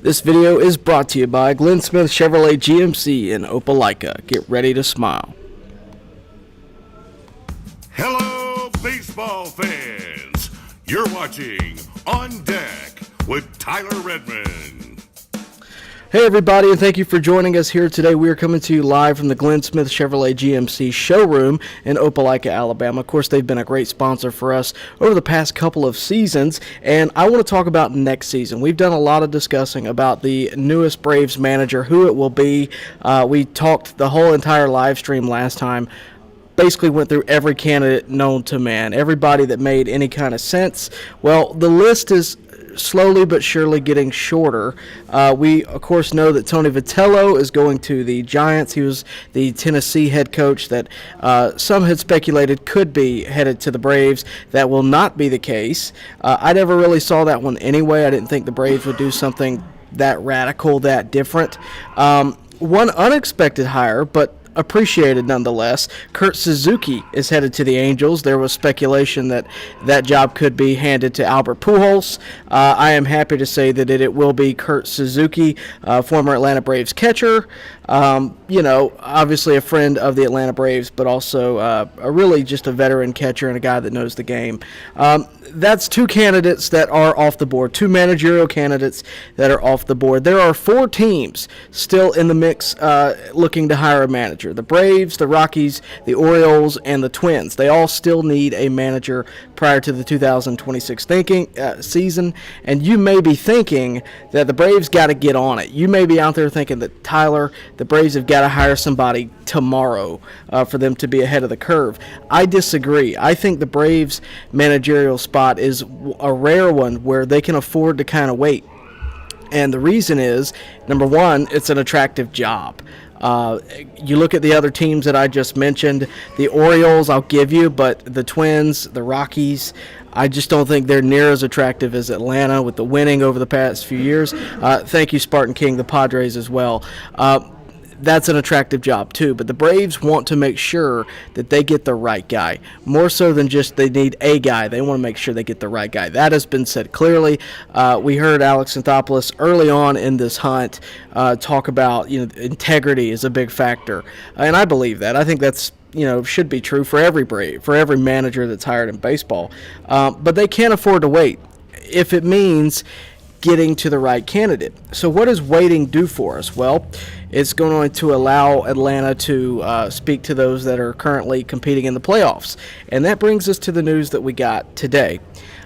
This video is brought to you by Glenn Smith Chevrolet GMC in Opelika. Get ready to smile. Hello, baseball fans. You're watching On Deck with Tyler Redmond. Hey everybody, and thank you for joining us here today. We are coming to you live from the Glenn Smith Chevrolet GMC showroom in Opelika, Alabama. Of course, they've been a great sponsor for us over the past couple of seasons, and I want to talk about next season. We've done a lot of discussing about the newest Braves manager, who it will be. We talked the whole entire live stream last time. Basically went through every candidate known to man, everybody that made any kind of sense. Well, the list is slowly but surely getting shorter. We, of course, know that Tony Vitello is going to the Giants. He was the Tennessee head coach that some had speculated could be headed to the Braves. That will not be the case. I never really saw that one anyway. I didn't think the Braves would do something that radical, that different. One unexpected hire, but appreciated nonetheless. Kurt Suzuki is headed to the Angels. There was speculation that that job could be handed to Albert Pujols. I am happy to say that it will be Kurt Suzuki, former Atlanta Braves catcher. Obviously a friend of the Atlanta Braves, but also a really just a veteran catcher and a guy that knows the game. That's two candidates that are off the board, two managerial candidates that are off the board. There are four teams still in the mix looking to hire a manager. The Braves, the Rockies, the Orioles, and the Twins. They all still need a manager prior to the 2026 season, and you may be thinking that the Braves got to get on it. You may be out there thinking that, Tyler, the Braves have got to hire somebody tomorrow for them to be ahead of the curve. I disagree. I think the Braves' managerial spot is a rare one where they can afford to kind of wait. And the reason is, number one, it's an attractive job. You look at the other teams that I just mentioned, the Orioles I'll give you, but the Twins, the Rockies, I just don't think they're near as attractive as Atlanta with the winning over the past few years. Thank you, Spartan King, the Padres as well. That's an attractive job too, but the Braves want to make sure that they get the right guy. More so than just they need a guy, they want to make sure they get the right guy. That has been said clearly. We heard Alex Anthopoulos early on in this hunt talk about integrity is a big factor, and I believe that. I think that's should be true for every Brave, for every manager that's hired in baseball. But they can't afford to wait if it means getting to the right candidate. So what does waiting do for us? Well, it's going to allow Atlanta to speak to those that are currently competing in the playoffs. And that brings us to the news that we got today.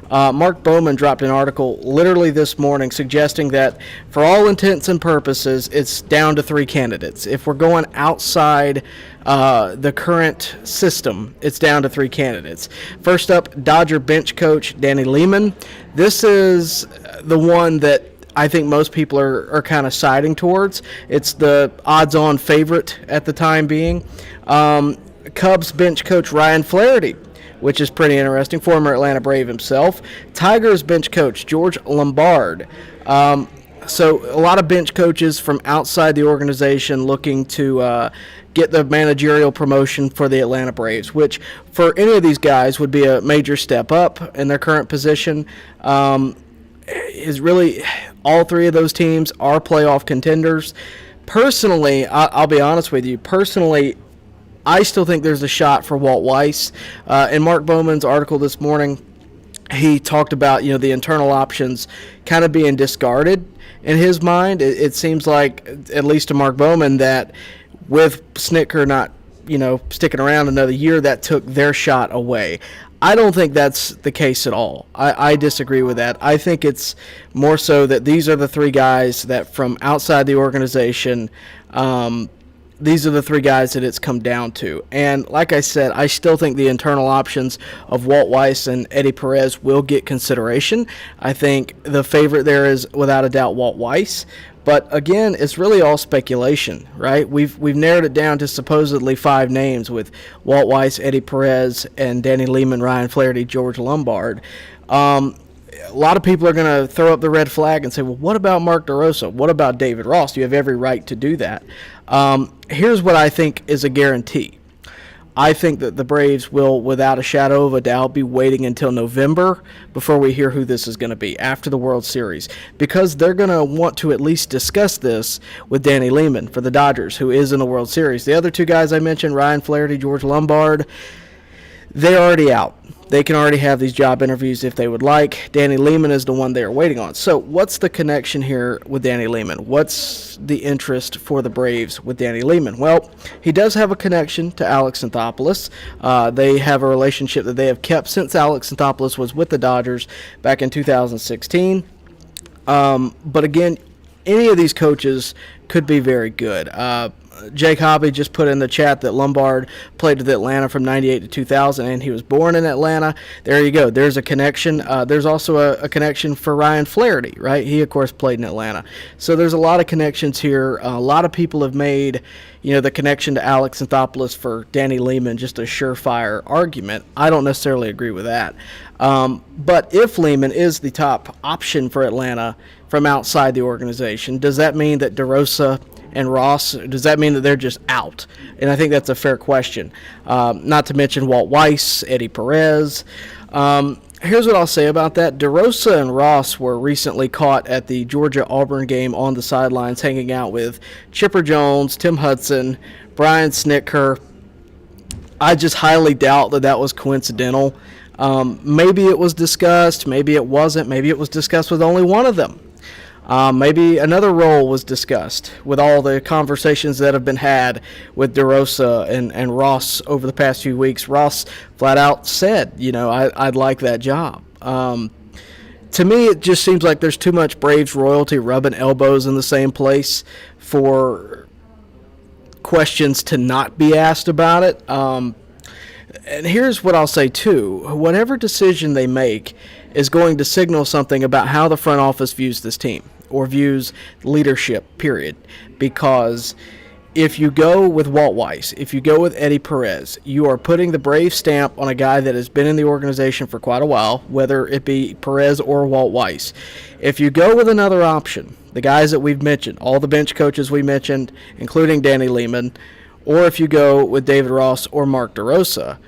Mark Bowman dropped an article literally this morning suggesting that for all intents and purposes, it's down to three candidates. If we're going outside the current system, it's down to three candidates. First up, Dodger bench coach Danny Lehman. This is the one that I think most people are kind of siding towards. It's the odds-on favorite at the time being. Cubs bench coach Ryan Flaherty, which is pretty interesting, former Atlanta Brave himself. Tigers bench coach George Lombard. So a lot of bench coaches from outside the organization looking to get the managerial promotion for the Atlanta Braves, which for any of these guys would be a major step up in their current position. Is really all three of those teams are playoff contenders. Personally, I'll be honest with you, I still think there's a shot for Walt Weiss. In Mark Bowman's article this morning, he talked about the internal options kind of being discarded in his mind. It seems like, at least to Mark Bowman, that with Snitker not sticking around another year, that took their shot away. I don't think that's the case at all. I disagree with that. I think it's more so that these are the three guys that from outside the organization, these are the three guys that it's come down to. And like I said, I still think the internal options of Walt Weiss and Eddie Perez will get consideration. I think the favorite there is without a doubt Walt Weiss. But again, it's really all speculation, right? We've narrowed it down to supposedly five names with Walt Weiss, Eddie Perez, and Danny Lehman, Ryan Flaherty, George Lombard. A lot of people are going to throw up the red flag and say, well, what about Mark DeRosa? What about David Ross? You have every right to do that. Here's what I think is a guarantee. I think that the Braves will, without a shadow of a doubt, be waiting until November before we hear who this is going to be after the World Series, because they're going to want to at least discuss this with Danny Lehman for the Dodgers, who is in the World Series. The other two guys I mentioned, Ryan Flaherty, George Lombard, they're already out. They can already have these job interviews if they would like. Danny Lehman is the one they are waiting on. So what's the connection here with Danny Lehman? What's the interest for the Braves with Danny Lehman? Well, he does have a connection to Alex Anthopoulos. They have a relationship that they have kept since Alex Anthopoulos was with the Dodgers back in 2016. But again, any of these coaches could be very good. Jake Hobby just put in the chat that Lombard played with Atlanta from 98 to 2000, and he was born in Atlanta. There you go. There's a connection. There's also a connection for Ryan Flaherty, right? He, of course, played in Atlanta. So there's a lot of connections here. A lot of people have made, the connection to Alex Anthopoulos for Danny Lehman just a surefire argument. I don't necessarily agree with that. But if Lehman is the top option for Atlanta from outside the organization, does that mean that DeRosa and Ross, does that mean that they're just out? And I think that's a fair question. Not to mention Walt Weiss, Eddie Perez. Here's what I'll say about that. DeRosa and Ross were recently caught at the Georgia-Auburn game on the sidelines hanging out with Chipper Jones, Tim Hudson, Brian Snitker. I just highly doubt that that was coincidental. Maybe it was discussed, maybe it wasn't, maybe it was discussed with only one of them. Maybe another role was discussed with all the conversations that have been had with DeRosa and Ross over the past few weeks. Ross flat out said, I'd like that job. To me, it just seems like there's too much Braves royalty rubbing elbows in the same place for questions to not be asked about it. And here's what I'll say, too. Whatever decision they make is going to signal something about how the front office views this team or views leadership, period. Because if you go with Walt Weiss, if you go with Eddie Perez, you are putting the Brave stamp on a guy that has been in the organization for quite a while, whether it be Perez or Walt Weiss. If you go with another option, the guys that we've mentioned, all the bench coaches we mentioned, including Danny Lehman, or if you go with David Ross or Mark DeRosa,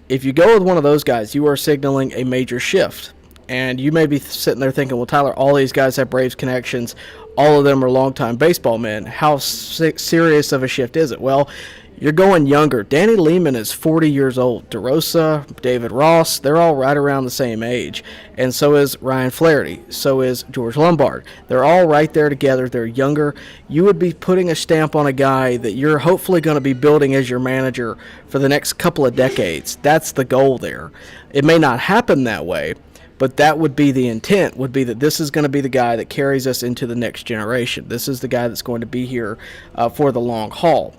if you go with one of those guys, you are signaling a major shift. And you may be sitting there thinking, well, Tyler, all these guys have Braves connections. All of them are longtime baseball men. How serious of a shift is it? Well, you're going younger. Danny Lehman is 40 years old. DeRosa, David Ross, they're all right around the same age. And so is Ryan Flaherty. So is George Lombard. They're all right there together. They're younger. You would be putting a stamp on a guy that you're hopefully going to be building as your manager for the next couple of decades. That's the goal there. It may not happen that way, but that would be the intent, would be that this is going to be the guy that carries us into the next generation. This is the guy that's going to be here for the long haul.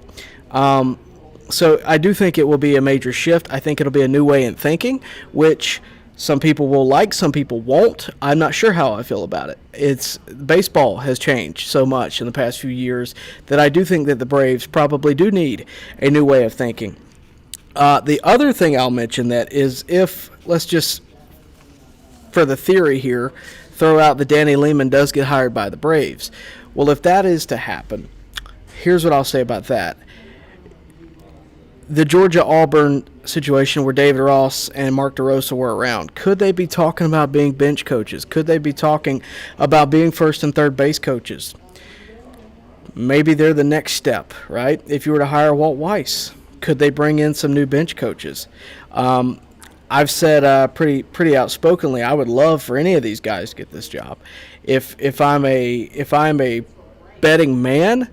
So I do think it will be a major shift. I think it'll be a new way in thinking, which some people will like, some people won't. I'm not sure how I feel about it. Baseball has changed so much in the past few years that I do think that the Braves probably do need a new way of thinking. The other thing I'll mention that is let's just, for the theory here, throw out that Danny Lehman does get hired by the Braves. Well, if that is to happen, here's what I'll say about that. The Georgia-Auburn situation where David Ross and Mark DeRosa were around, could they be talking about being bench coaches? Could they be talking about being first and third base coaches? Maybe they're the next step, right? If you were to hire Walt Weiss, could they bring in some new bench coaches? I've said pretty outspokenly, I would love for any of these guys to get this job. If I'm a betting man,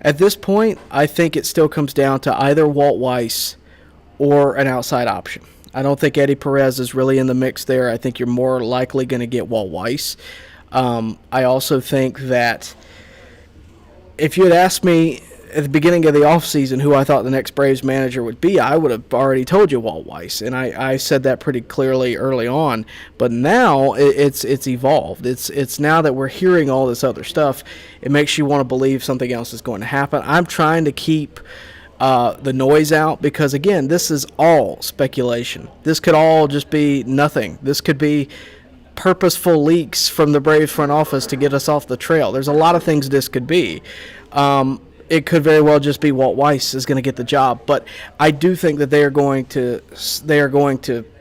at this point, I think it still comes down to either Walt Weiss or an outside option. I don't think Eddie Perez is really in the mix there. I think you're more likely going to get Walt Weiss. I also think that if you had asked me at the beginning of the offseason who I thought the next Braves manager would be, I would have already told you Walt Weiss, and I said that pretty clearly early on. But now it's evolved. It's now that we're hearing all this other stuff, it makes you want to believe something else is going to happen. I'm trying to keep the noise out because, again, this is all speculation. This could all just be nothing. This could be purposeful leaks from the Braves front office to get us off the trail. There's a lot of things this could be. it could very well just be Walt Weiss is going to get the job. But I do think that they are going to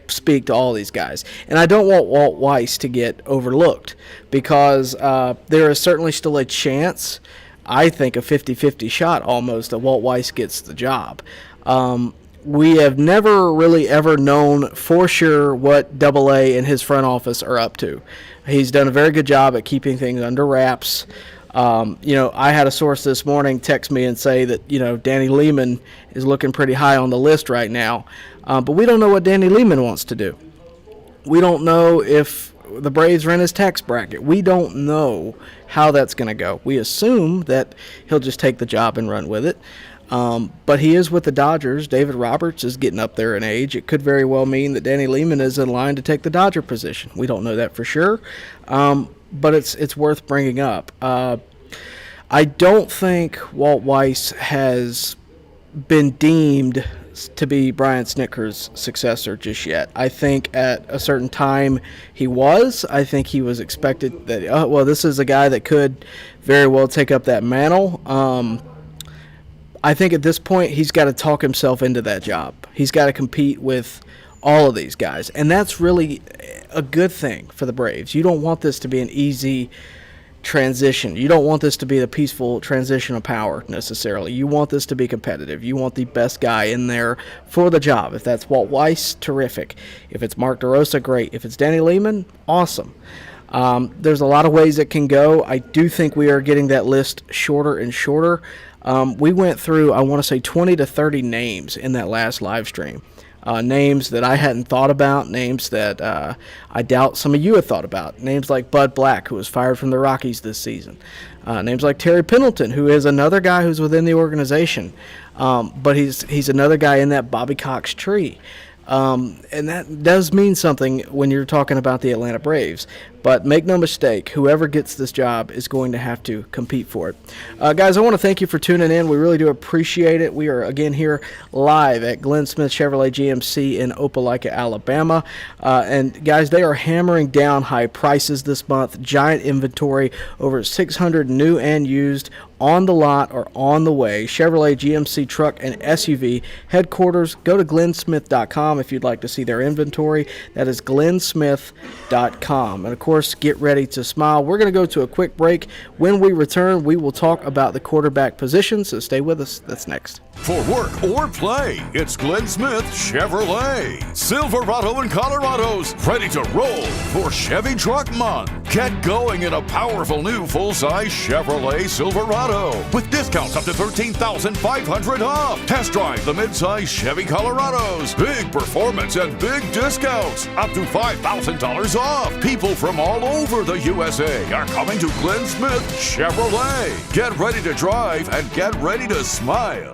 speak to all these guys. And I don't want Walt Weiss to get overlooked because there is certainly still a chance, I think a 50-50 shot almost, that Walt Weiss gets the job. We have never really ever known for sure what Double-A and his front office are up to. He's done a very good job at keeping things under wraps. I had a source this morning text me and say that, Danny Lehman is looking pretty high on the list right now. But we don't know what Danny Lehman wants to do. We don't know if the Braves are in his tax bracket. We don't know how that's going to go. We assume that he'll just take the job and run with it. But he is with the Dodgers. David Roberts is getting up there in age. It could very well mean that Danny Lehman is in line to take the Dodger position. We don't know that for sure. But it's worth bringing up. I don't think Walt Weiss has been deemed to be Brian Snitker's successor just yet. I think at a certain time he was. I think he was expected that, this is a guy that could very well take up that mantle. I think at this point he's got to talk himself into that job. He's got to compete with all of these guys, and that's really a good thing for the Braves. You don't want this to be an easy transition. You don't want this to be the peaceful transition of power necessarily. You want this to be competitive. You want the best guy in there for the job. If that's Walt Weiss, terrific. If it's Mark DeRosa, great. If it's Danny Lehman, awesome. There's a lot of ways it can go. I do think we are getting that list shorter and shorter. We went through, I want to say, 20 to 30 names in that last live stream. Names that I hadn't thought about, names that I doubt some of you have thought about. Names like Bud Black, who was fired from the Rockies this season. Names like Terry Pendleton, who is another guy who's within the organization. But he's another guy in that Bobby Cox tree. And that does mean something when you're talking about the Atlanta Braves. But make no mistake, whoever gets this job is going to have to compete for it. Guys, I want to thank you for tuning in. We really do appreciate it. We are, again, here live at Glenn Smith Chevrolet GMC in Opelika, Alabama. And, guys, they are hammering down high prices this month. Giant inventory, over 600 new and used on the lot or on the way. Chevrolet GMC truck and SUV headquarters. Go to glennsmith.com if you'd like to see their inventory. That is glennsmith.com. And, of course, get ready to smile. We're going to go to a quick break. When we return, we will talk about the quarterback position, so stay with us. That's next. For work or play, it's Glenn Smith Chevrolet. Silverado and Colorado's ready to roll for Chevy Truck Month. Get going in a powerful new full-size Chevrolet Silverado with discounts up to $13,500 off. Test drive the mid-size Chevy Colorados. Big performance and big discounts up to $5,000 off. People from all over the USA are coming to Glenn Smith Chevrolet. Get ready to drive and get ready to smile.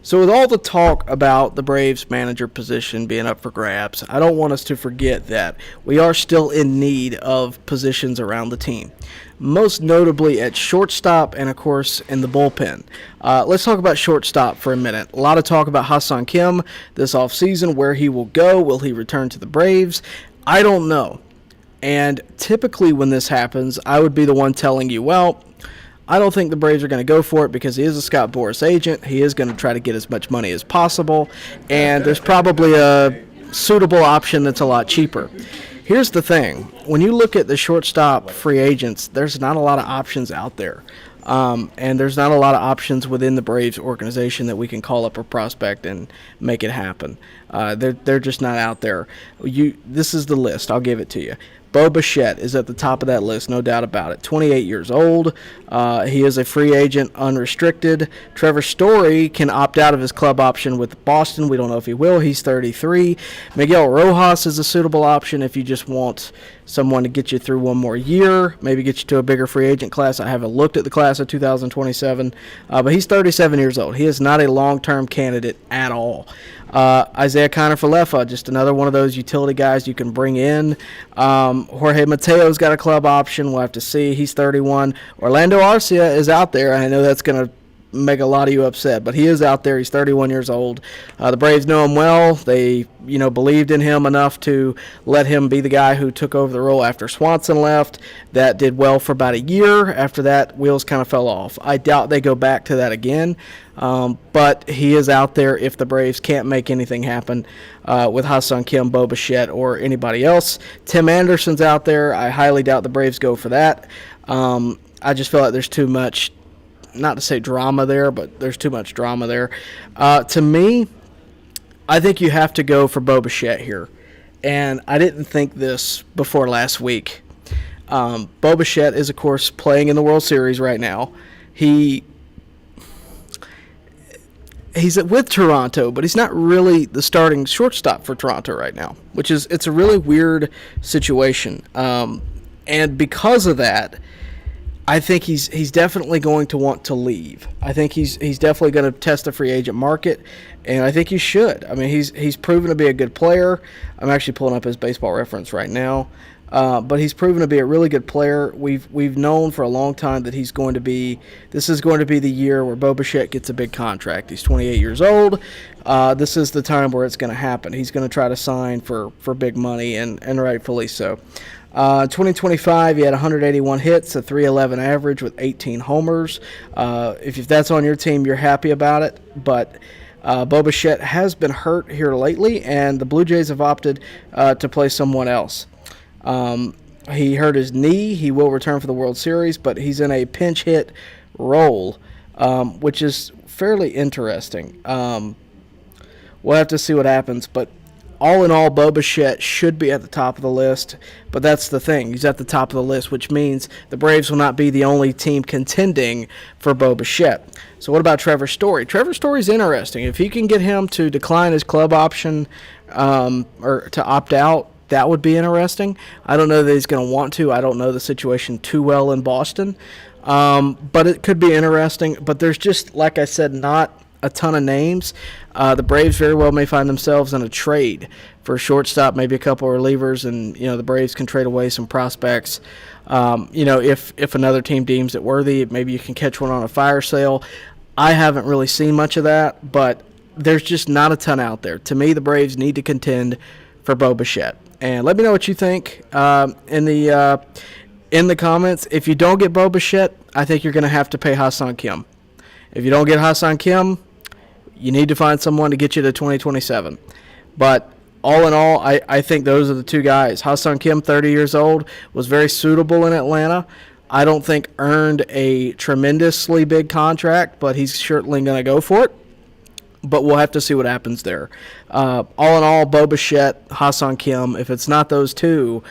So with all the talk about the Braves manager position being up for grabs, I don't want us to forget that we are still in need of positions around the team, most notably at shortstop and, of course, in the bullpen. Let's talk about shortstop for a minute. A lot of talk about Ha-Seong Kim this offseason, where he will go. Will he return to the Braves? I don't know. And typically when this happens, I would be the one telling you, well, I don't think the Braves are going to go for it because he is a Scott Boras agent. He is going to try to get as much money as possible, and there's probably a suitable option that's a lot cheaper. Here's the thing. When you look at the shortstop free agents, there's not a lot of options out there. And there's not a lot of options within the Braves organization that we can call up a prospect and make it happen. They're just not out there. This is the list. I'll give it to you. Bo Bichette is at the top of that list, no doubt about it. 28 years old. He is a free agent, unrestricted. Trevor Story can opt out of his club option with Boston. We don't know if he will. He's 33. Miguel Rojas is a suitable option if you just want someone to get you through one more year, maybe get you to a bigger free agent class. I haven't looked at the class of 2027, but he's 37 years old. He is not a long-term candidate at all. Isaiah Kiner-Falefa, just another one of those utility guys you can bring in. Jorge Mateo's got a club option. We'll have to see. He's 31. Orlando Arcia is out there. I know that's going to make a lot of you upset, but he is out there. He's 31 years old. The Braves know him well. They, believed in him enough to let him be the guy who took over the role after Swanson left. That did well for about a year. After that, wheels kind of fell off. I doubt they go back to that again, but he is out there if the Braves can't make anything happen with Ha-Seong Kim, Bo Bichette, or anybody else. Tim Anderson's out there. I highly doubt the Braves go for that. I just feel like there's too much, not to say drama there, but there's too much drama there. To me, I think you have to go for Bo Bichette here. And I didn't think this before last week. Bo Bichette is, of course, playing in the World Series right now. He's with Toronto, but he's not really the starting shortstop for Toronto right now, it's a really weird situation. And because of that, I think he's definitely going to want to leave. I think he's definitely going to test the free agent market, and I think he should. I mean, he's proven to be a good player. I'm actually pulling up his Baseball Reference right now, but he's proven to be a really good player. We've known for a long time that this is going to be the year where Bo Bichette gets a big contract. He's 28 years old. This is the time where it's going to happen. He's going to try to sign for big money, and rightfully so. 2025, he had 181 hits, a 311 average with 18 homers. If that's on your team, you're happy about it. But Bo Bichette has been hurt here lately, and the Blue Jays have opted to play someone else. He hurt his knee. He will return for the World Series, but he's in a pinch hit role, which is fairly interesting. We'll have to see what happens, but all in all, Bo Bichette should be at the top of the list, but that's the thing. He's at the top of the list, which means the Braves will not be the only team contending for Bo Bichette. So what about Trevor Story? Trevor Story's interesting. If he can get him to decline his club option or to opt out, that would be interesting. I don't know that he's going to want to. I don't know the situation too well in Boston, but it could be interesting. But there's just, like I said, not a ton of names. The Braves very well may find themselves in a trade for a shortstop, maybe a couple of relievers, and the Braves can trade away some prospects. If another team deems it worthy, maybe you can catch one on a fire sale. I haven't really seen much of that, but there's just not a ton out there. To me, the Braves need to contend for Bo Bichette. And let me know what you think in the comments. If you don't get Bo Bichette, I think you're going to have to pay Ha-Seong Kim. If you don't get Ha-Seong Kim, you need to find someone to get you to 2027. But all in all, I think those are the two guys. Ha-Seong Kim, 30 years old, was very suitable in Atlanta. I don't think earned a tremendously big contract, but he's certainly going to go for it. But we'll have to see what happens there. All in all, Bo Bichette, Ha-Seong Kim, if it's not those two,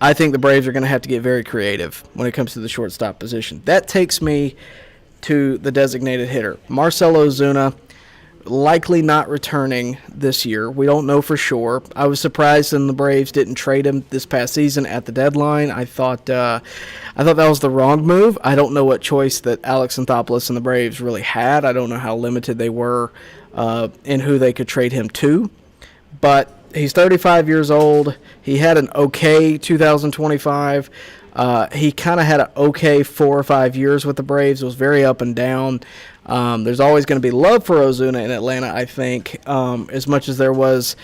I think the Braves are going to have to get very creative when it comes to the shortstop position. That takes me to the designated hitter. Marcell Ozuna, likely not returning this year. We don't know for sure. I was surprised when the Braves didn't trade him this past season at the deadline. I thought that was the wrong move. I don't know what choice that Alex Anthopoulos and the Braves really had. I don't know how limited they were in who they could trade him to. But he's 35 years old. He had an okay 2025. He kind of had an okay 4 or 5 years with the Braves. It was very up and down. There's always going to be love for Ozuna in Atlanta, I think, as much as there was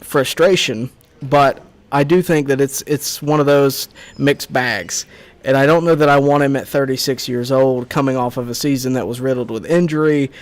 frustration. But I do think that it's one of those mixed bags. And I don't know that I want him at 36 years old coming off of a season that was riddled with injury.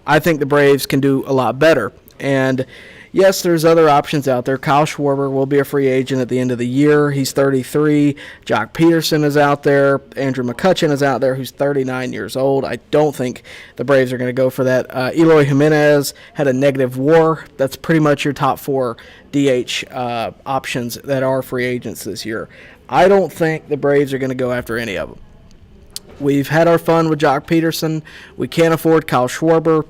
I think the Braves can do a lot better. And yes, there's other options out there. Kyle Schwarber will be a free agent at the end of the year. He's 33. Jock Peterson is out there. Andrew McCutchen is out there, who's 39 years old. I don't think the Braves are going to go for that. Eloy Jimenez had a negative WAR. That's pretty much your top 4 DH options that are free agents this year. I don't think the Braves are going to go after any of them. We've had our fun with Jock Peterson. We can't afford Kyle Schwarber.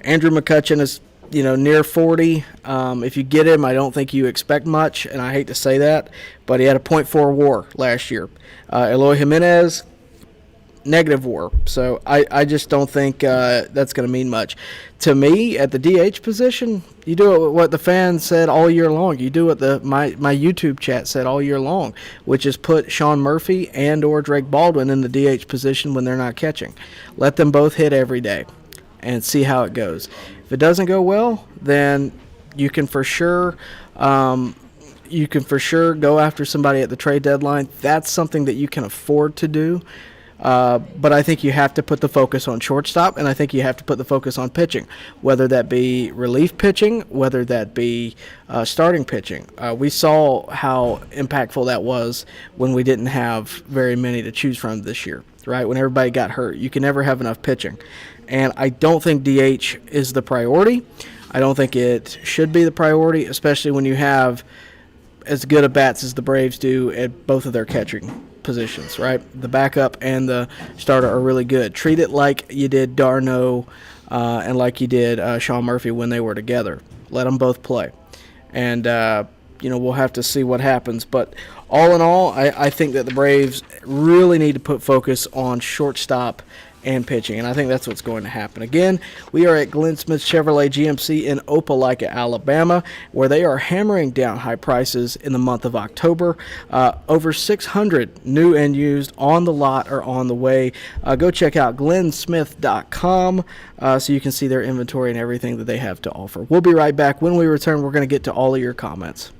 Andrew McCutchen is near 40. If you get him, I don't think you expect much, and I hate to say that, but he had a .4 WAR last year. Eloy Jimenez, negative WAR. So I just don't think that's going to mean much. To me, at the DH position, you do what the fans said all year long. You do what my YouTube chat said all year long, which is put Sean Murphy and or Drake Baldwin in the DH position when they're not catching. Let them both hit every day and see how it goes. If it doesn't go well, then you can for sure go after somebody at the trade deadline. That's something that you can afford to do. But I think you have to put the focus on shortstop, and I think you have to put the focus on pitching, whether that be relief pitching, whether that be starting pitching. We saw how impactful that was when we didn't have very many to choose from this year, right? When everybody got hurt. You can never have enough pitching. And I don't think DH is the priority. I don't think it should be the priority, especially when you have as good a bats as the Braves do at both of their catching positions, right? The backup and the starter are really good. Treat it like you did d'Arnaud and like you did Sean Murphy when they were together. Let them both play. And, we'll have to see what happens. But all in all, I think that the Braves really need to put focus on shortstop and pitching, and I think that's what's going to happen. Again, we are at Glenn Smith Chevrolet GMC in Opelika, Alabama, where they are hammering down high prices in the month of October. Over 600 new and used on the lot or on the way. Go check out glennsmith.com so you can see their inventory and everything that they have to offer. We'll be right back. When we return, we're going to get to all of your comments.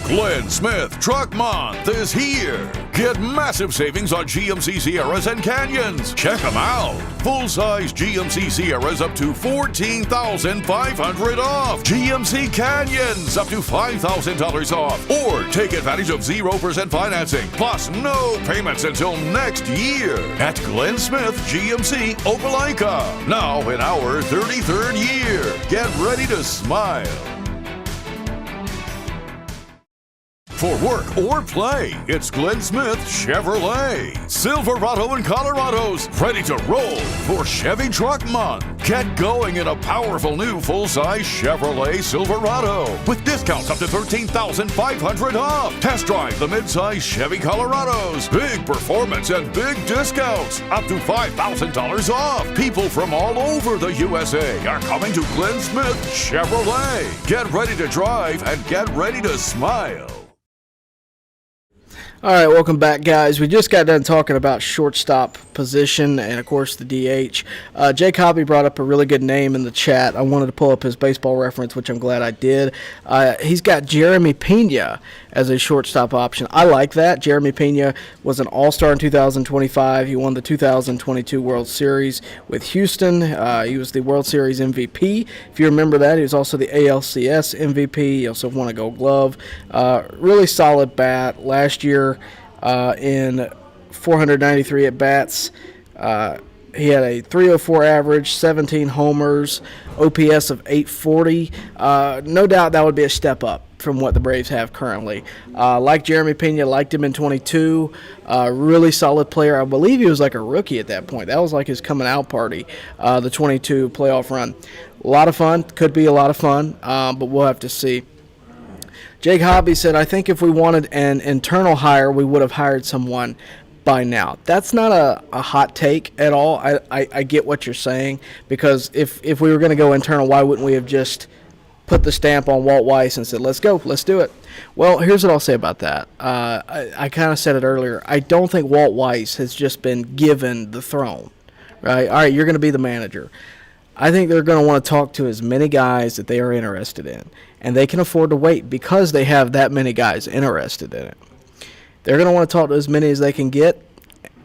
Glenn Smith Truck Month is here. Get massive savings on GMC Sierras and Canyons. Check them out. Full-size GMC Sierras up to $14,500 off. GMC Canyons up to $5,000 off. Or take advantage of 0% financing, plus no payments until next year. At Glenn Smith GMC Opelika. Now in our 33rd year. Get ready to smile. For work or play, it's Glenn Smith Chevrolet. Silverado and Colorado's ready to roll for Chevy Truck Month. Get going in a powerful new full-size Chevrolet Silverado with discounts up to $13,500 off. Test drive the mid-size Chevy Colorados. Big performance and big discounts up to $5,000 off. People from all over the USA are coming to Glenn Smith Chevrolet. Get ready to drive and get ready to smile. All right, welcome back, guys. We just got done talking about shortstop position and, of course, the DH. Jake Hobby brought up a really good name in the chat. I wanted to pull up his baseball reference, which I'm glad I did. He's got Jeremy Pena as a shortstop option. I like that. Jeremy Pena was an All-Star in 2025. He won the 2022 World Series with Houston. He was the World Series MVP. If you remember that, he was also the ALCS MVP. He also won a Gold Glove. Really solid bat. Last year, in 493 at-bats, he had a 304 average, 17 homers, OPS of 840. No doubt that would be a step up from what the Braves have currently. Like Jeremy Pena, liked him in 22. Really solid player. I believe he was like a rookie at that point. That was like his coming out party, the 22 playoff run. A lot of fun. Could be a lot of fun, but we'll have to see. Jake Hobby said, I think if we wanted an internal hire, we would have hired someone by now. That's not a hot take at all. I get what you're saying, because if we were going to go internal, why wouldn't we have just put the stamp on Walt Weiss and said, let's go, let's do it? Well, here's what I'll say about that. I kind of said it earlier. I don't think Walt Weiss has just been given the throne, right? All right, you're going to be the manager. I think they're going to want to talk to as many guys that they are interested in, and they can afford to wait because they have that many guys interested in it. They're going to want to talk to as many as they can get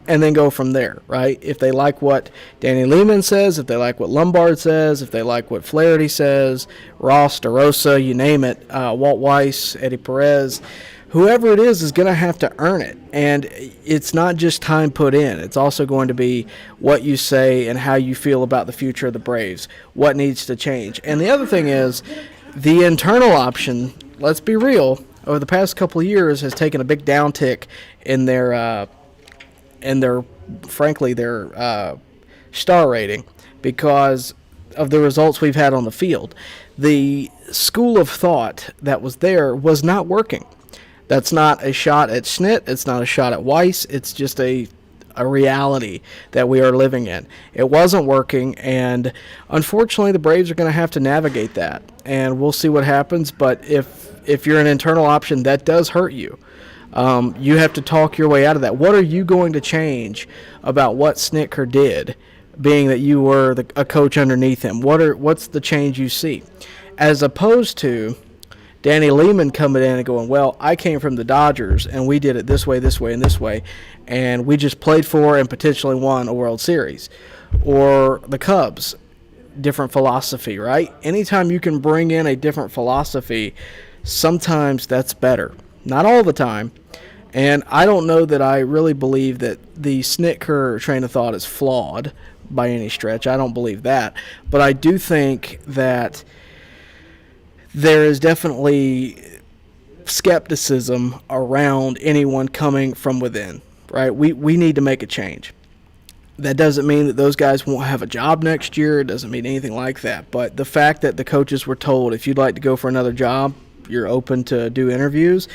and then go from there, right? If they like what Danny Lehman says, if they like what Lombard says, if they like what Flaherty says, Ross, DeRosa, you name it, Walt Weiss, Eddie Perez, whoever it is going to have to earn it. And it's not just time put in. It's also going to be what you say and how you feel about the future of the Braves, what needs to change. And the other thing is, the internal option, let's be real, over the past couple of years has taken a big downtick in their frankly, their star rating because of the results we've had on the field. The school of thought that was there was not working. That's not a shot at Schnitt. It's not a shot at Weiss. It's just a a reality that we are living in. It wasn't working, and unfortunately the Braves are going to have to navigate that, and we'll see what happens. But if you're an internal option, that does hurt you. You have to talk your way out of that. What are you going to change about what Snitker did, being that you were a coach underneath him? What's the change you see? As opposed to Danny Lehman coming in and going, well, I came from the Dodgers, and we did it this way, and this way, and we just played for and potentially won a World Series. Or the Cubs, different philosophy, right? Anytime you can bring in a different philosophy, sometimes that's better. Not all the time. And I don't know that I really believe that the Snitker train of thought is flawed by any stretch. I don't believe that. But I do think that there is definitely skepticism around anyone coming from within, right? We need to make a change. That doesn't mean that those guys won't have a job next year. It doesn't mean anything like that. But the fact that the coaches were told, if you'd like to go for another job, you're open to do interviews,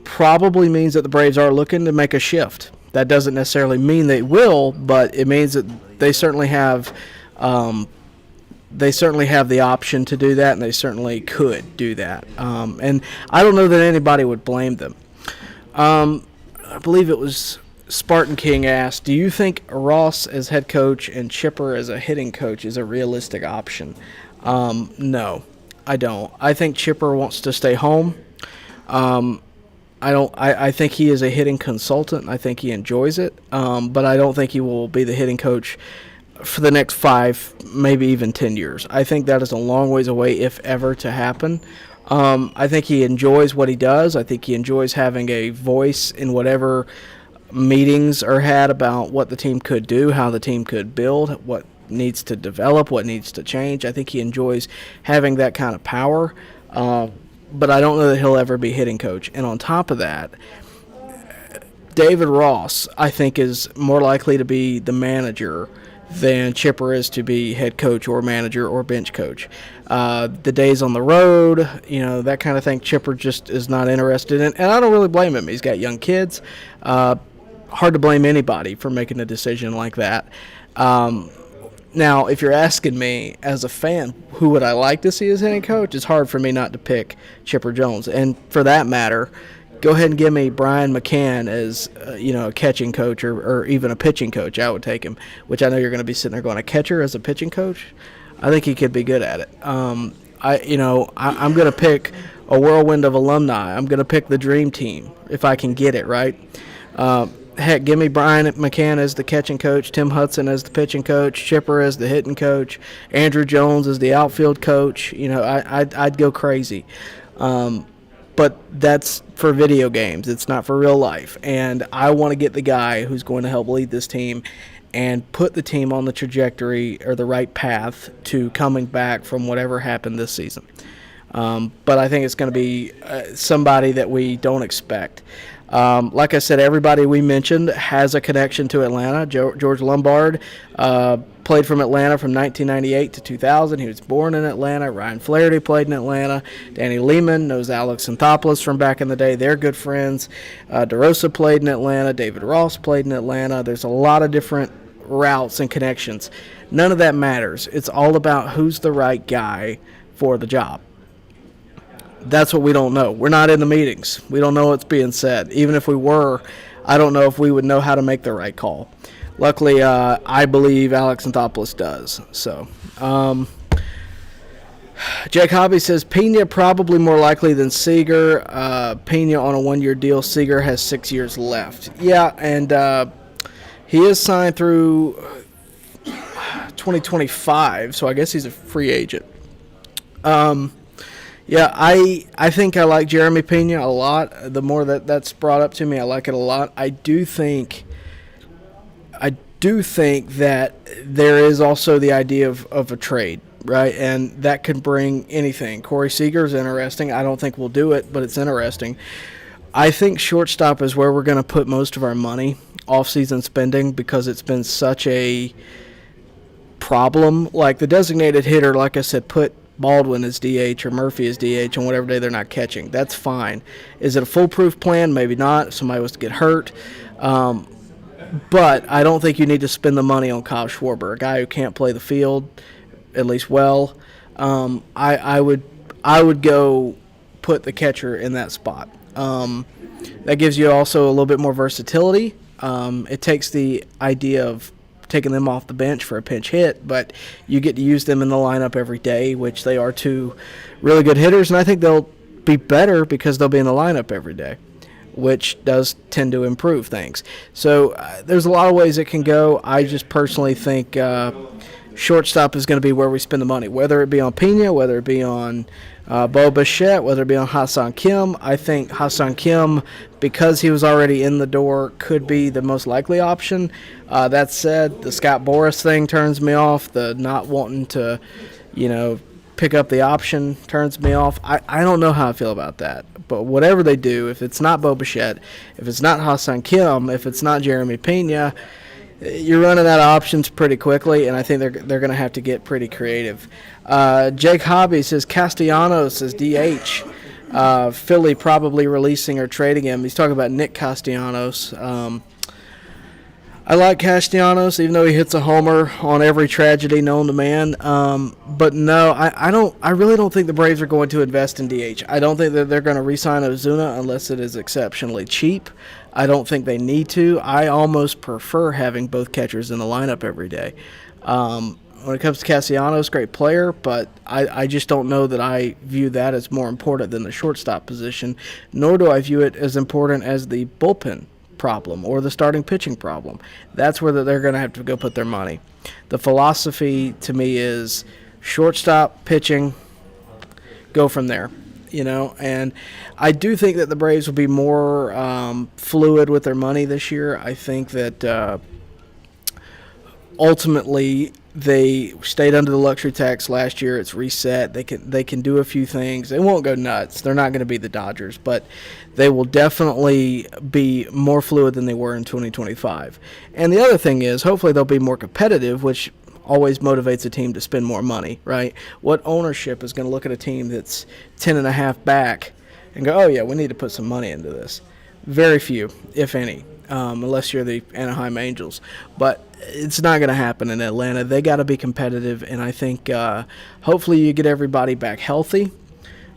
probably means that the Braves are looking to make a shift. That doesn't necessarily mean they will, but it means that they certainly have the option to do that, and they certainly could do that. And I don't know that anybody would blame them. I believe it was Spartan King asked, do you think Ross as head coach and Chipper as a hitting coach is a realistic option? No, I don't. I think Chipper wants to stay home. I think he is a hitting consultant. I think he enjoys it, but I don't think he will be the hitting coach for the next 5, maybe even 10 years. I think that is a long ways away, if ever, to happen. I think he enjoys what he does. I think he enjoys having a voice in whatever meetings are had about what the team could do, how the team could build, what needs to develop, what needs to change. I think he enjoys having that kind of power, but I don't know that he'll ever be hitting coach. And on top of that, David Ross, I think, is more likely to be the manager than Chipper is to be head coach or manager or bench coach. The days on the road, that kind of thing, Chipper just is not interested in. And I don't really blame him. He's got young kids. Hard to blame anybody for making a decision like that. Now, if you're asking me as a fan, who would I like to see as hitting coach, it's hard for me not to pick Chipper Jones. And for that matter, go ahead and give me Brian McCann as a catching coach or even a pitching coach. I would take him, which I know you're going to be sitting there going, a catcher as a pitching coach? I think he could be good at it. I'm going to pick a whirlwind of alumni. I'm going to pick the dream team if I can get it right. Heck, give me Brian McCann as the catching coach, Tim Hudson as the pitching coach, Chipper as the hitting coach, Andrew Jones as the outfield coach. I'd go crazy. But that's for video games. It's not for real life. And I want to get the guy who's going to help lead this team and put the team on the trajectory or the right path to coming back from whatever happened this season. But I think it's going to be somebody that we don't expect. Like I said, everybody we mentioned has a connection to Atlanta. George Lombard played from Atlanta from 1998 to 2000. He was born in Atlanta. Ryan Flaherty played in Atlanta. Danny Lehman knows Alex Anthopoulos from back in the day. They're good friends. DeRosa played in Atlanta. David Ross played in Atlanta. There's a lot of different routes and connections. None of that matters. It's all about who's the right guy for the job. That's what we don't know. We're not in the meetings. We don't know what's being said. Even if we were, I don't know if we would know how to make the right call. Luckily, I believe Alex Anthopoulos does. So, Jake Hobby says Pena probably more likely than Seager. Pena on a 1-year deal. Seager has 6 years left. Yeah, and he is signed through 2025, so I guess he's a free agent. Yeah, I think I like Jeremy Pena a lot. The more that's brought up to me, I like it a lot. I do think that there is also the idea of a trade, right? And that could bring anything. Corey Seager is interesting. I don't think we'll do it, but it's interesting. I think shortstop is where we're going to put most of our money, off-season spending, because it's been such a problem. Like the designated hitter, like I said, put Baldwin as DH or Murphy as DH on whatever day they're not catching. That's fine. Is it a foolproof plan? Maybe not. If somebody was to get hurt. But I don't think you need to spend the money on Kyle Schwarber, a guy who can't play the field at least well. I would go put the catcher in that spot. That gives you also a little bit more versatility. It takes the idea of taking them off the bench for a pinch hit, but you get to use them in the lineup every day, which they are two really good hitters, and I think they'll be better because they'll be in the lineup every day, which does tend to improve things. So there's a lot of ways it can go. I just personally think shortstop is going to be where we spend the money, whether it be on Pena, whether it be on Bo Bichette, whether it be on Ha-Seong Kim. I think Ha-Seong Kim, because he was already in the door, could be the most likely option. That said, the Scott Boras thing turns me off. The not wanting to, pick up the option turns me off. I don't know how I feel about that. But whatever they do, if it's not Bo Bichette, if it's not Ha-Seong Kim, if it's not Jeremy Pena, you're running out of options pretty quickly, and I think they're going to have to get pretty creative. Jake Hobby says Castellanos is DH. Philly probably releasing or trading him. He's talking about Nick Castellanos. I like Castellanos, even though he hits a homer on every tragedy known to man. But no, I really don't think the Braves are going to invest in DH. I don't think that they're going to re-sign Ozuna unless it is exceptionally cheap. I don't think they need to. I almost prefer having both catchers in the lineup every day. When it comes to Castellanos, great player, but I just don't know that I view that as more important than the shortstop position, nor do I view it as important as the bullpen problem or the starting pitching problem. That's where they're going to have to go put their money. The philosophy to me is shortstop, pitching, go from there. And I do think that the Braves will be more fluid with their money this year. I think that ultimately they stayed under the luxury tax last year. It's reset. They can do a few things. They won't go nuts. They're not going to be the Dodgers, but they will definitely be more fluid than they were in 2025. And the other thing is, hopefully they'll be more competitive, which always motivates a team to spend more money, right? What ownership is going to look at a team that's 10.5 back and go, oh, yeah, we need to put some money into this? Very few, if any, unless you're the Anaheim Angels. But it's not going to happen in Atlanta. They got to be competitive, and I think hopefully you get everybody back healthy,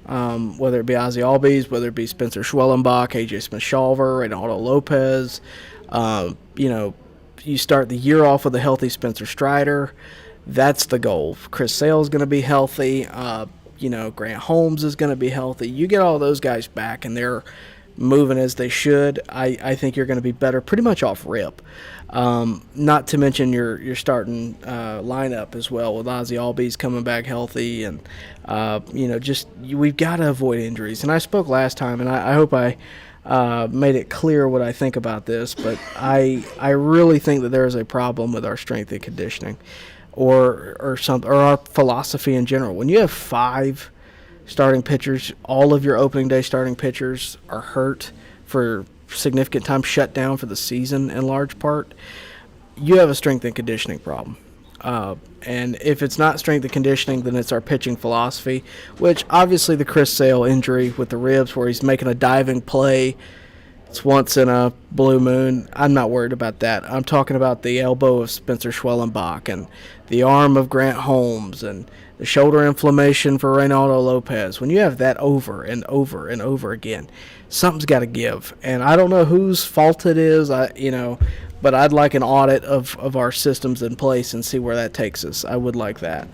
whether it be Ozzie Albies, whether it be Spencer Schwellenbach, A.J. Smith-Shawver, Reynaldo Lopez. You start the year off with a healthy Spencer Strider. That's the goal. Chris Sale's going to be healthy. Grant Holmes is going to be healthy. You get all those guys back, and they're moving as they should. I think you're going to be better pretty much off rip. Not to mention your starting lineup as well, with Ozzie Albies coming back healthy, and we've got to avoid injuries. And I spoke last time, and I hope I made it clear what I think about this, but I really think that there is a problem with our strength and conditioning, or our philosophy in general. When you have 5 starting pitchers, all of your opening day starting pitchers are hurt for significant time, shut down for the season in large part, you have a strength and conditioning problem. And if it's not strength and conditioning, then it's our pitching philosophy, which obviously the Chris Sale injury with the ribs where he's making a diving play, it's once in a blue moon. I'm not worried about that. I'm talking about the elbow of Spencer Schwellenbach and the arm of Grant Holmes and the shoulder inflammation for Reynaldo Lopez. When you have that over and over and over again, something's got to give. And I don't know whose fault it is, but I'd like an audit of our systems in place and see where that takes us. I would like that.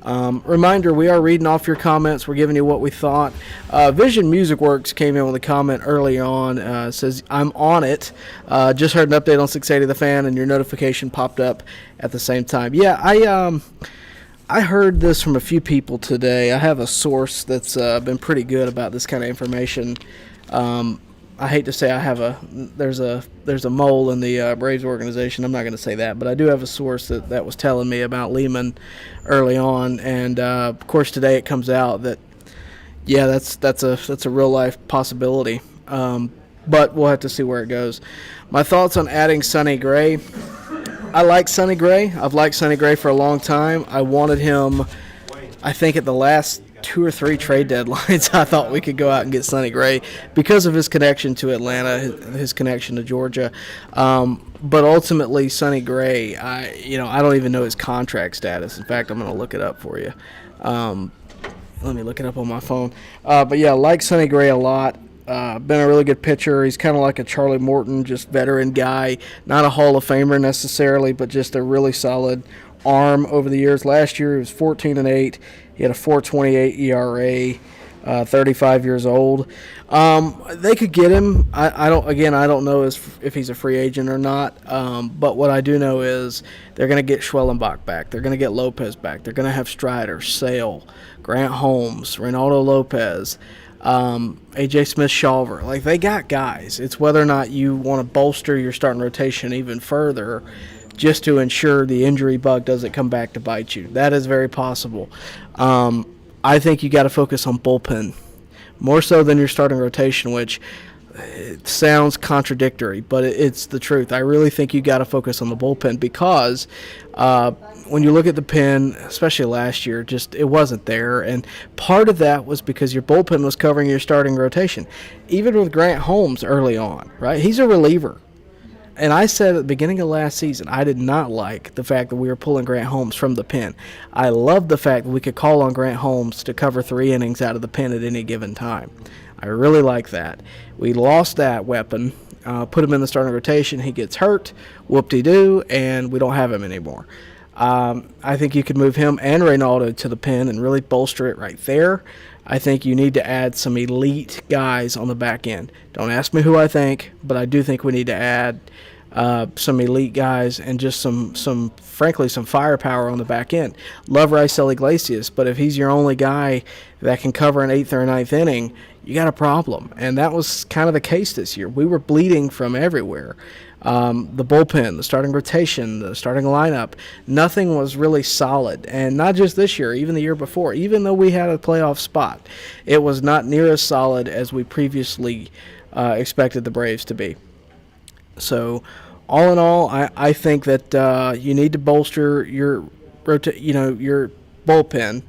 Reminder, we are reading off your comments. We're giving you what we thought. Vision Music Works came in with a comment early on. Says, I'm on it. Just heard an update on 680 The Fan, and your notification popped up at the same time. Yeah, I heard this from a few people today. I have a source that's been pretty good about this kind of information. I hate to say there's a mole in the Braves organization. I'm not going to say that, but I do have a source that was telling me about Lehman early on, and of course today it comes out that that's a real life possibility. But we'll have to see where it goes. My thoughts on adding Sonny Gray. I like Sonny Gray. I've liked Sonny Gray for a long time. I wanted him, I think, at the last 2 or 3 trade deadlines, I thought we could go out and get Sonny Gray because of his connection to Atlanta, his connection to Georgia. But ultimately, Sonny Gray, I don't even know his contract status. In fact, I'm going to look it up for you. Let me look it up on my phone. But yeah, I like Sonny Gray a lot. Been a really good pitcher. He's kind of like a Charlie Morton, just veteran guy. Not a Hall of Famer necessarily, but just a really solid arm over the years. Last year he was 14-8. He had a 4.28 ERA. 35 years old. They could get him. I don't know if he's a free agent or not. But what I do know is they're going to get Schwellenbach back. They're going to get Lopez back. They're going to have Strider, Sale, Grant Holmes, Reynaldo Lopez, A.J. Smith-Shawver. Like, they got guys. It's whether or not you want to bolster your starting rotation even further just to ensure the injury bug doesn't come back to bite you. That is very possible. I think you got to focus on bullpen more so than your starting rotation, which it sounds contradictory, but it's the truth. I really think you got to focus on the bullpen because when you look at the pen, especially last year, just it wasn't there. And part of that was because your bullpen was covering your starting rotation. Even with Grant Holmes early on, right? He's a reliever. And I said at the beginning of last season, I did not like the fact that we were pulling Grant Holmes from the pen. I loved the fact that we could call on Grant Holmes to cover 3 innings out of the pen at any given time. I really like that. We lost that weapon, put him in the starting rotation. He gets hurt, whoop-de-doo, and we don't have him anymore. I think you could move him and Reynaldo to the pen and really bolster it right there. I think you need to add some elite guys on the back end. Don't ask me who I think, but I do think we need to add some elite guys and just some firepower on the back end. Love Raisel Iglesias, but if he's your only guy that can cover an 8th or 9th inning, you got a problem. And that was kind of the case this year. We were bleeding from everywhere. The bullpen, the starting rotation, the starting lineup, nothing was really solid. And not just this year, even the year before. Even though we had a playoff spot, it was not near as solid as we previously expected the Braves to be. So, all in all, I think that you need to bolster your bullpen,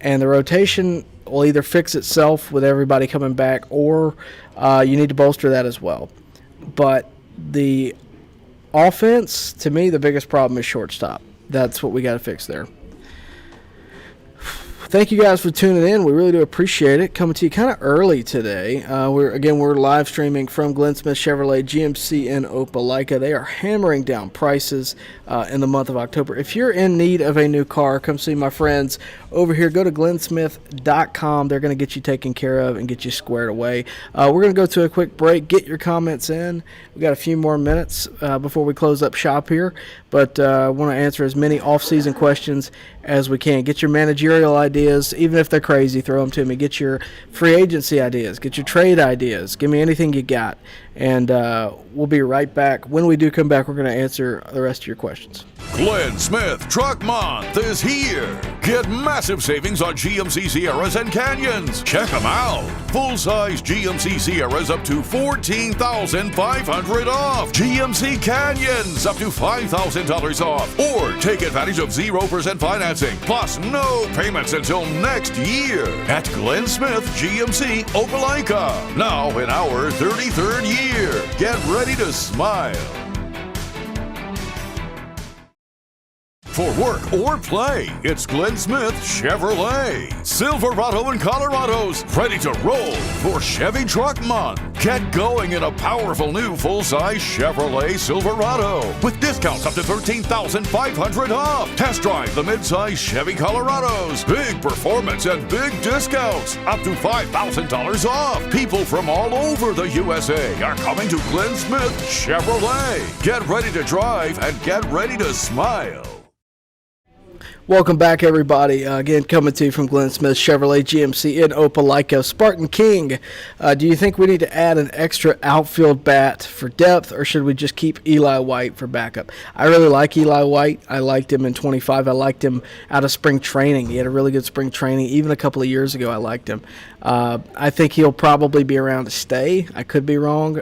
and the rotation will either fix itself with everybody coming back, or you need to bolster that as well. But the offense, to me, the biggest problem is shortstop. That's what we got to fix there. Thank you guys for tuning in. We really do appreciate it. Coming to you kind of early today. We're live streaming from Glenn Smith Chevrolet GMC in Opelika. They are hammering down prices in the month of October. If you're in need of a new car, come see my friends over here. Go to glennsmith.com. They're going to get you taken care of and get you squared away. We're going to go to a quick break. Get your comments in. We got a few more minutes before we close up shop here, but I want to answer as many off-season questions as we can. Get your managerial ideas, even if they're crazy, throw them to me. Get your free agency ideas. Get your trade ideas. Give me anything you got, and we'll be right back. When we do come back, we're going to answer the rest of your questions. Glenn Smith Truck Month is here. Get massive savings on GMC Sierras and Canyons. Check them out. Full-size GMC Sierras up to $14,500 off. GMC Canyons up to $5,000 off. Or take advantage of 0% financing, plus no payments until next year. At Glenn Smith GMC Opelika. Now in our 33rd year. Get ready to smile. For work or play, it's Glenn Smith Chevrolet. Silverado and Colorado's ready to roll for Chevy Truck Month. Get going in a powerful new full-size Chevrolet Silverado with discounts up to $13,500 off. Test drive the mid-size Chevy Colorados. Big performance and big discounts up to $5,000 off. People from all over the USA are coming to Glenn Smith Chevrolet. Get ready to drive and get ready to smile. Welcome back, everybody. Again, coming to you from Glenn Smith Chevrolet GMC in Opelika. Spartan King, do you think we need to add an extra outfield bat for depth, or should we just keep Eli White for backup? I really like Eli White. I liked him in 25. I liked him out of spring training. He had a really good spring training. Even a couple of years ago, I liked him. I think he'll probably be around to stay. I could be wrong.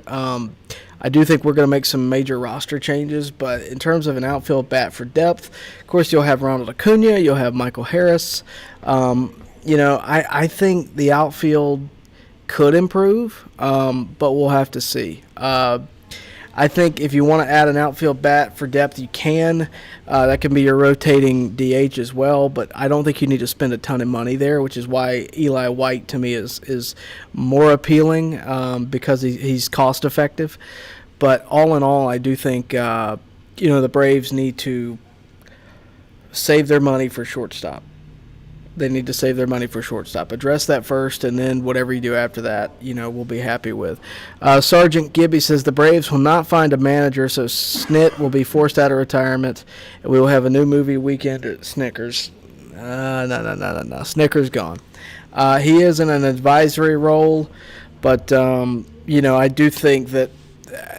I do think we're going to make some major roster changes, but in terms of an outfield bat for depth, of course, you'll have Ronald Acuna, you'll have Michael Harris. I think the outfield could improve, but we'll have to see. I think if you want to add an outfield bat for depth, you can. That can be your rotating DH as well, but I don't think you need to spend a ton of money there, which is why Eli White to me is more appealing because he's cost effective. But all in all, I do think the Braves need to save their money for shortstop. They need to save their money for shortstop. Address that first, and then whatever you do after that, we'll be happy with. Sergeant Gibby says the Braves will not find a manager, so Snit will be forced out of retirement, and we will have a new movie weekend at Snickers. No. Snickers gone. He is in an advisory role, but, I do think that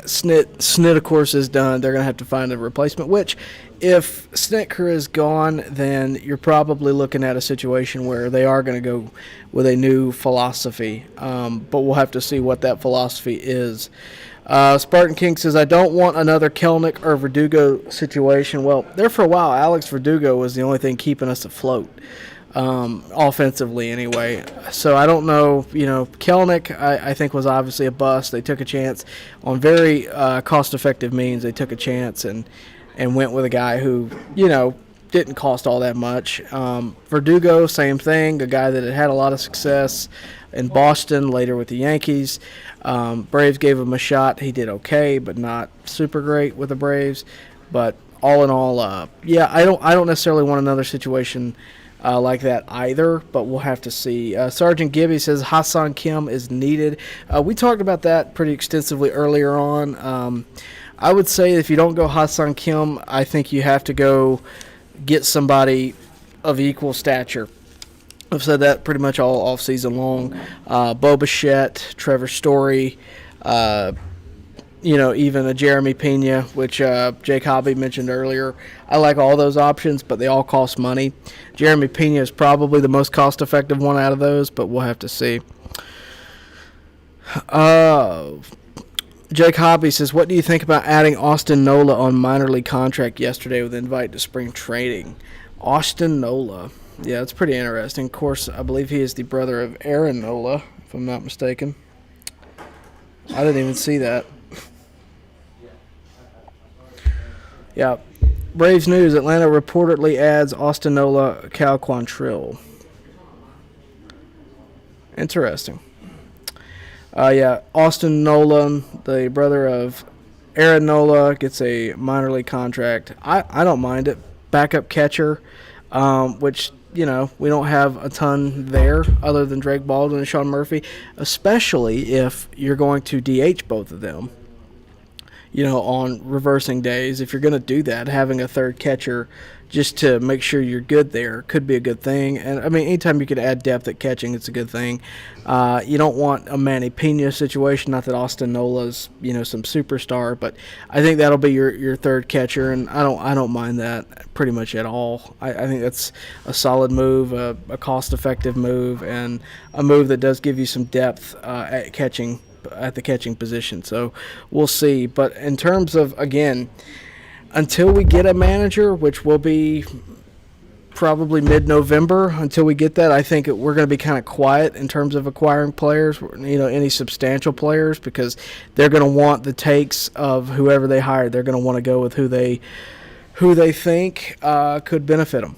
Snit, of course, is done. They're going to have to find a replacement, which if Snicker is gone, then you're probably looking at a situation where they are going to go with a new philosophy. But we'll have to see what that philosophy is. Spartan King says, I don't want another Kelnick or Verdugo situation. Well, there for a while, Alex Verdugo was the only thing keeping us afloat. Offensively anyway. So I don't know, Kelnick I think was obviously a bust. They took a chance on very cost-effective means. They took a chance and went with a guy who, didn't cost all that much. Verdugo, same thing, a guy that had a lot of success in Boston, later with the Yankees. Braves gave him a shot. He did okay, but not super great with the Braves. But all in all, I don't necessarily want another situation like that either, but we'll have to see. Sergeant Gibby says Ha-Seong Kim is needed. We talked about that pretty extensively earlier on. I would say if you don't go Ha-Seong Kim, I think you have to go get somebody of equal stature. I've said that pretty much all off season long. Bo Bichette, Trevor Story, even a Jeremy Pena, which Jake Hobby mentioned earlier. I like all those options, but they all cost money. Jeremy Pena is probably the most cost-effective one out of those, but we'll have to see. Jake Hobby says, what do you think about adding Austin Nola on minor league contract yesterday with invite to spring training? Austin Nola. Yeah, it's pretty interesting. Of course, I believe he is the brother of Aaron Nola, if I'm not mistaken. I didn't even see that. Yeah. Braves news, Atlanta reportedly adds Austin Nola, Cal Quantrill. Interesting. Austin Nola, the brother of Aaron Nola, gets a minor league contract. I don't mind it. Backup catcher, which, we don't have a ton there other than Drake Baldwin and Sean Murphy, especially if you're going to DH both of them. On reversing days, if you're going to do that, having a third catcher just to make sure you're good there could be a good thing. And, anytime you could add depth at catching, it's a good thing. You don't want a Manny Pena situation, not that Austin Nola's, some superstar, but I think that'll be your third catcher, and I don't mind that pretty much at all. I think that's a solid move, a cost-effective move, and a move that does give you some depth at the catching position. So we'll see. But in terms of, again, until we get a manager, which will be probably mid-November, until we get that, I think we're going to be kind of quiet in terms of acquiring players, any substantial players, because they're going to want the takes of whoever they hire. They're going to want to go with who they think could benefit them.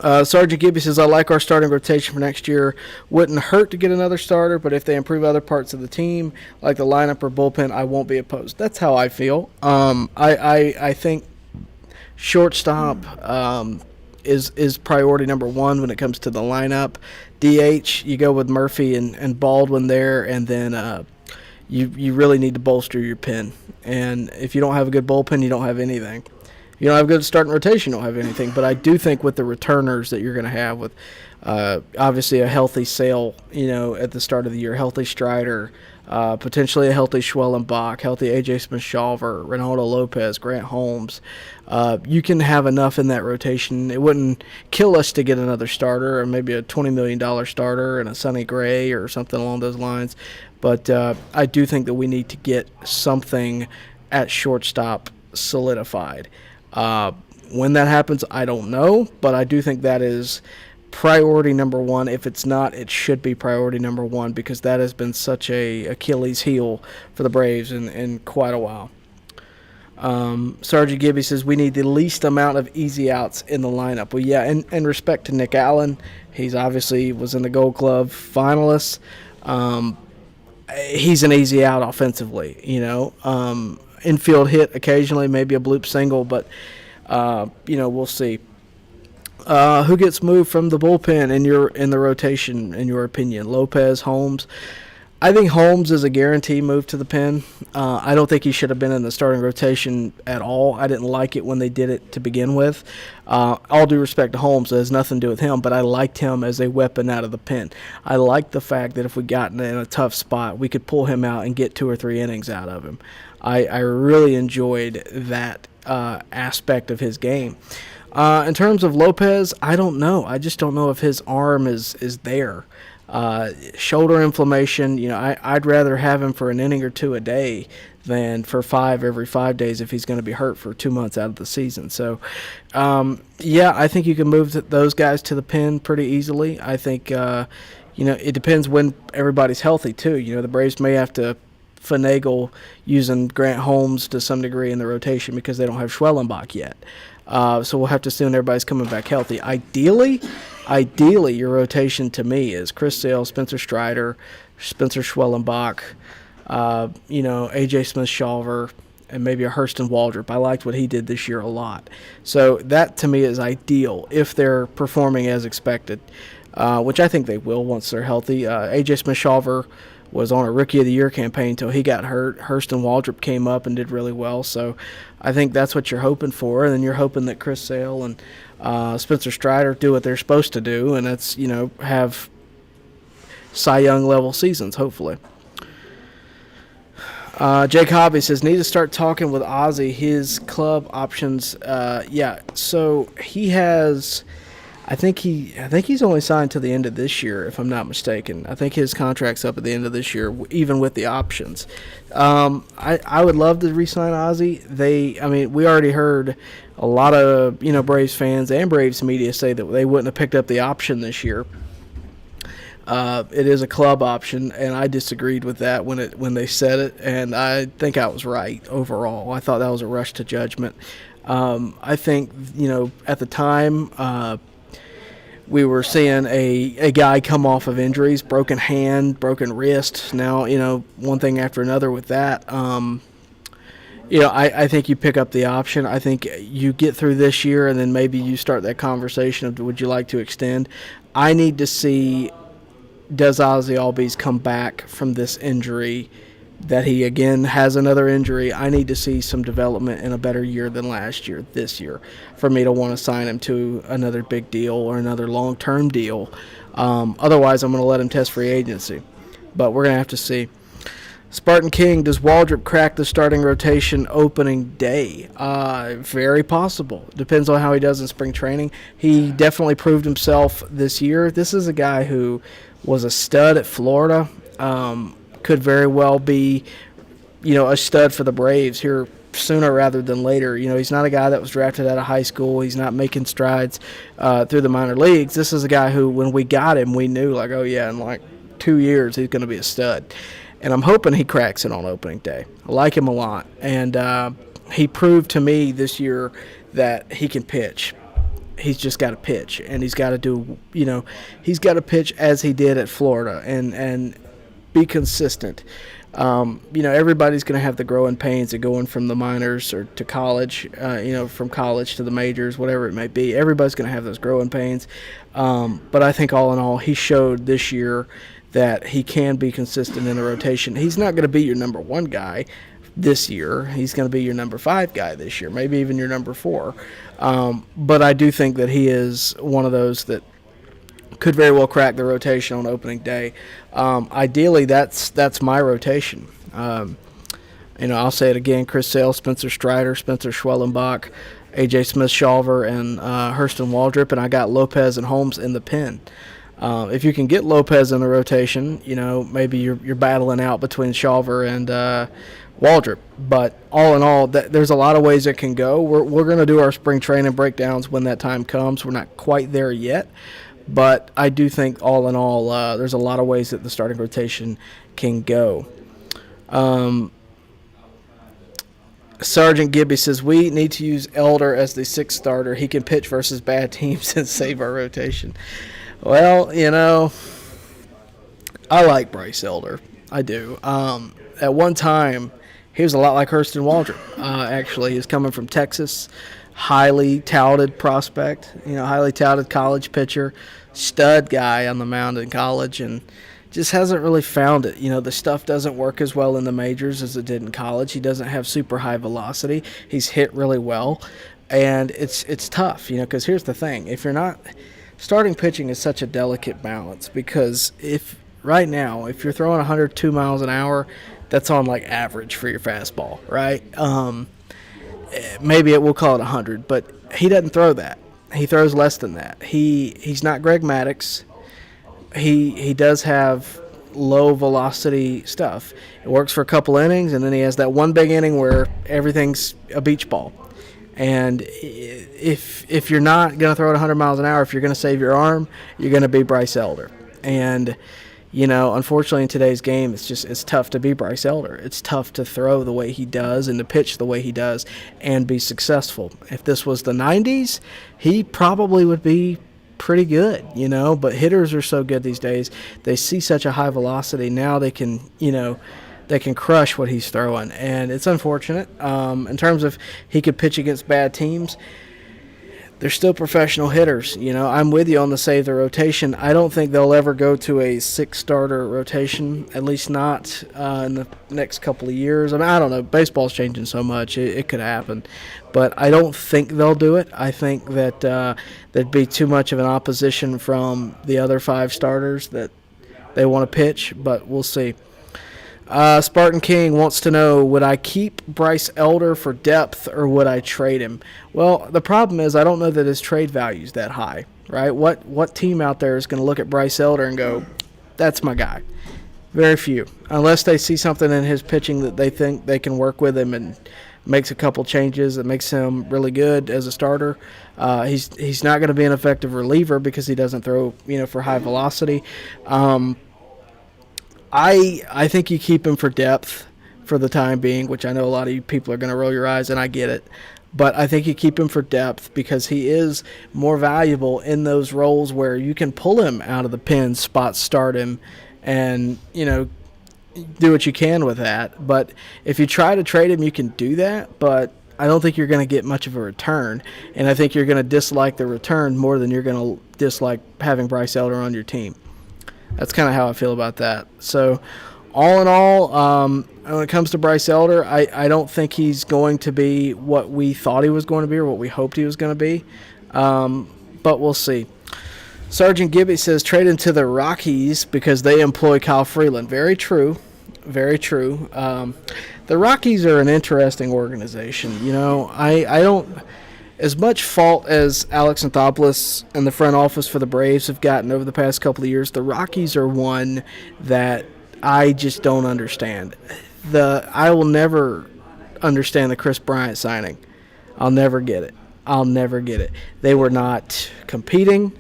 Sergeant Gibby says, I like our starting rotation for next year. Wouldn't hurt to get another starter, but if they improve other parts of the team, like the lineup or bullpen, I won't be opposed. That's how I feel. I think shortstop is priority number one when it comes to the lineup. DH, you go with Murphy and Baldwin there, and then you really need to bolster your pen. And if you don't have a good bullpen, you don't have anything. You don't have a good starting rotation, you don't have anything. But I do think with the returners that you're going to have with obviously a healthy Sale, at the start of the year, healthy Strider, potentially a healthy Schwellenbach, healthy A.J. Smith-Shawver, Ronaldo Lopez, Grant Holmes. You can have enough in that rotation. It wouldn't kill us to get another starter, or maybe a $20 million starter and a Sonny Gray or something along those lines. But I do think that we need to get something at shortstop solidified. When that happens, I don't know, but I do think that is priority number one. If it's not, it should be priority number one, because that has been such a Achilles heel for the Braves in quite a while. Sergeant Gibby says we need the least amount of easy outs in the lineup. Well, yeah, and respect to Nick Allen. He's obviously was in the Gold Glove finalists. He's an easy out offensively, infield hit occasionally, maybe a bloop single, but, we'll see. Who gets moved from the bullpen in the rotation, in your opinion? Lopez, Holmes? I think Holmes is a guarantee move to the pen. I don't think he should have been in the starting rotation at all. I didn't like it when they did it to begin with. All due respect to Holmes, it has nothing to do with him, but I liked him as a weapon out of the pen. I liked the fact that if we got in a tough spot, we could pull him out and get 2 or 3 innings out of him. I really enjoyed that aspect of his game. In terms of Lopez, I don't know. I just don't know if his arm is there. Shoulder inflammation, I'd rather have him for an inning or 2 a day than for 5 every 5 days if he's going to be hurt for 2 months out of the season. So, I think you can move those guys to the pen pretty easily. I think, it depends when everybody's healthy too. The Braves may have to finagle using Grant Holmes to some degree in the rotation because they don't have Schwellenbach yet. So we'll have to see when everybody's coming back healthy. Ideally, your rotation to me is Chris Sale, Spencer Strider, Spencer Schwellenbach, A.J. Smith-Shawver, and maybe a Hurston Waldrop. I liked what he did this year a lot. So that to me is ideal if they're performing as expected, which I think they will once they're healthy. A.J. Smith-Shawver was on a Rookie of the Year campaign until he got hurt. Hurston Waldrop came up and did really well. So I think that's what you're hoping for. And then you're hoping that Chris Sale and Spencer Strider do what they're supposed to do, and that's, have Cy Young level seasons, hopefully. Jake Hobby says, need to start talking with Ozzie, his club options. So he has... I think he's only signed to the end of this year, if I'm not mistaken. I think his contract's up at the end of this year, even with the options. I would love to re-sign Ozzie. We already heard a lot of Braves fans and Braves media say that they wouldn't have picked up the option this year. It is a club option, and I disagreed with that when they said it, and I think I was right overall. I thought that was a rush to judgment. I think at the time. We were seeing a guy come off of injuries, broken hand, broken wrist. Now, one thing after another with that. I think you pick up the option. I think you get through this year, and then maybe you start that conversation of would you like to extend. I need to see, does Ozzie Albies come back from this injury, that he again has another injury. I need to see some development in a better year than last year, this year, for me to want to sign him to another big deal or another long-term deal. Otherwise, I'm going to let him test free agency. But we're going to have to see. Spartan King, does Waldrop crack the starting rotation opening day? Very possible. Depends on how he does in spring training. He definitely proved himself this year. This is a guy who was a stud at Florida. Could very well be, a stud for the Braves here sooner rather than later. He's not a guy that was drafted out of high school. He's not making strides through the minor leagues. This is a guy who, when we got him, we knew, in 2 years he's going to be a stud. And I'm hoping he cracks it on opening day. I like him a lot. And he proved to me this year that he can pitch. He's just got to pitch. And he's got to do, he's got to pitch as he did at Florida and be consistent. Everybody's going to have the growing pains of going from the minors or to college, from college to the majors, whatever it may be. Everybody's going to have those growing pains. But I think all in all, he showed this year that he can be consistent in the rotation. He's not going to be your number 1 guy this year. He's going to be your number 5 guy this year, maybe even your number 4. But I do think that he is one of those that could very well crack the rotation on opening day. Ideally, that's my rotation. I'll say it again: Chris Sale, Spencer Strider, Spencer Schwellenbach, A.J. Smith-Shawver, and Hurston Waldrop, and I got Lopez and Holmes in the pen. If you can get Lopez in the rotation, maybe you're battling out between Shawver and Waldrop. But all in all, there's a lot of ways it can go. We're going to do our spring training breakdowns when that time comes. We're not quite there yet. But I do think, all in all, there's a lot of ways that the starting rotation can go. Sergeant Gibby says, we need to use Elder as the sixth starter. He can pitch versus bad teams and save our rotation. Well, I like Bryce Elder. I do. At one time, he was a lot like Hurston Waldrop. Actually, he's coming from Texas. Highly touted prospect, highly touted college pitcher, stud guy on the mound in college, and just hasn't really found it. The stuff doesn't work as well in the majors as it did in college. He doesn't have super high velocity. He's hit really well, and it's tough, because here's the thing. If you're not – starting pitching is such a delicate balance, because if you're throwing 102 miles an hour, that's on like average for your fastball, right? Maybe we'll call it 100, but he doesn't throw that. He throws less than that. He's not Greg Maddux. He does have low velocity stuff. It works for a couple innings, and then he has that one big inning where everything's a beach ball. And if you're not going to throw it 100 miles an hour, if you're going to save your arm, you're going to be Bryce Elder. And unfortunately in today's game, it's tough to be Bryce Elder. It's tough to throw the way he does and to pitch the way he does and be successful. If this was the 90s, he probably would be pretty good, but hitters are so good these days. They see such a high velocity. Now they can crush what he's throwing, and it's unfortunate. In terms of he could pitch against bad teams, they're still professional hitters. I'm with you on the save the rotation. I don't think they'll ever go to a six-starter rotation, at least not in the next couple of years. I don't know. Baseball's changing so much. It could happen. But I don't think they'll do it. I think that there'd be too much of an opposition from the other five starters that they want to pitch, but we'll see. Spartan King wants to know, would I keep Bryce Elder for depth or would I trade him? Well, the problem is I don't know that his trade value is that high, right? What team out there is going to look at Bryce Elder and go, that's my guy? Very few, unless they see something in his pitching that they think they can work with him and makes a couple changes that makes him really good as a starter. He's not going to be an effective reliever because he doesn't throw for high velocity. I think you keep him for depth for the time being, which I know a lot of you people are going to roll your eyes, and I get it. But I think you keep him for depth because he is more valuable in those roles where you can pull him out of the pen spot, start him, and, do what you can with that. But if you try to trade him, you can do that, but I don't think you're going to get much of a return. And I think you're going to dislike the return more than you're going to dislike having Bryce Elder on your team. That's kind of how I feel about that. So, all in all, when it comes to Bryce Elder, I don't think he's going to be what we thought he was going to be or what we hoped he was going to be. But we'll see. Sergeant Gibby says, trade him to the Rockies because they employ Kyle Freeland. Very true. Very true. The Rockies are an interesting organization. I don't... As much fault as Alex Anthopoulos and the front office for the Braves have gotten over the past couple of years, the Rockies are one that I just don't understand. I will never understand the Chris Bryant signing. I'll never get it. They were not competing.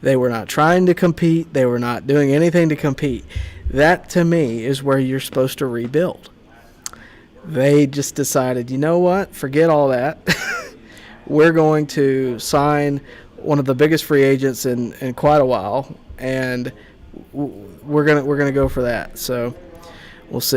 They were not trying to compete. They were not doing anything to compete. That, to me, is where you're supposed to rebuild. They just decided, you know what? Forget all that. We're going to sign one of the biggest free agents in quite a while, and we're gonna go for that. So we'll see.